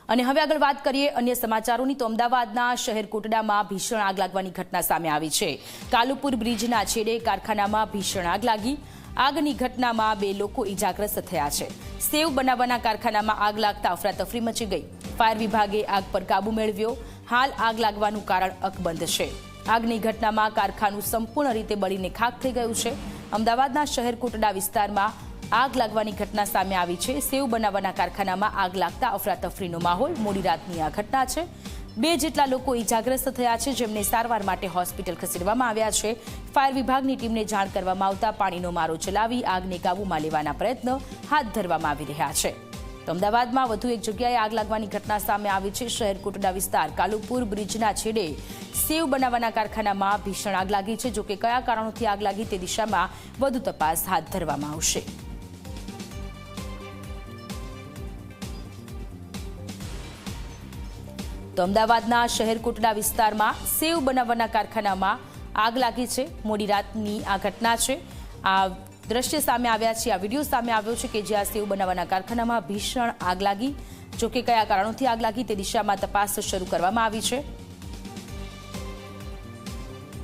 અને હવે આગળ વાત કરીએ અન્ય સમાચારોની તો અમદાવાદના શહેર કોટડામાં ભીષણ આગ લાગવાની ઘટના સામે આવી છે। કાલુપુર બ્રિજના છેડે કારખાનામાં ભીષણ આગ લાગી। આગની ઘટનામાં 2 લોકો ઈજાગ્રસ્ત થયા છે। સેવ બનાવવાના કારખાનામાં આગ લાગતા અફરાતફરી મચી ગઈ। ફાયર વિભાગે આગ પર કાબુ મેળવ્યો। હાલ આગ લાગવાનું કારણ અકબંધ છે। આગની ઘટનામાં કારખાનું સંપૂર્ણ રીતે બળીને ખાખ થઈ ગયું છે। અમદાવાદના શહેર કોટડા વિસ્તારમાં આગ લાગવાની ઘટના સામે આવી છે। સેવ બનાવવાના કારખાનામાં આગ લાગતા અફરાતફરીનો માહોલ। મોડી રાતની આ ઘટના છે। 2 જેટલા લોકો ઈજાગ્રસ્ત થયા છે, જેમને સારવાર માટે હોસ્પિટલ ખસેડવામાં આવ્યા છે। ફાયર વિભાગની ટીમને જાણ કરવામાં આવતા પાણીનો મારો ચલાવી આગને કાબૂમાં લેવાના પ્રયત્ન હાથ ધરવામાં આવી રહ્યા છે। તો અમદાવાદમાં વધુ એક જગ્યાએ આગ લાગવાની ઘટના સામે આવી છે। શહેર કોટડા વિસ્તાર કાલુપુર બ્રિજના છેડે સેવ બનાવવાના કારખાનામાં ભીષણ આગ લાગી છે। જોકે કયા કારણોથી આગ લાગી તે દિશામાં વધુ તપાસ હાથ ધરવામાં આવશે। તો અમદાવાદના શહેર કોટડા વિસ્તારમાં સેવ બનાવવાના કારખાનામાં આગ લાગી છે। મોડી રાતની આ ઘટના છે। આ દ્રશ્ય સામે આવ્યા છે, આ વિડીયો સામે આવ્યો છે કે જ્યાં સેવ બનાવવાના કારખાનામાં ભીષણ આગ લાગી। જોકે કયા કારણોથી આગ લાગી તે દિશામાં તપાસ શરૂ કરવામાં આવી છે।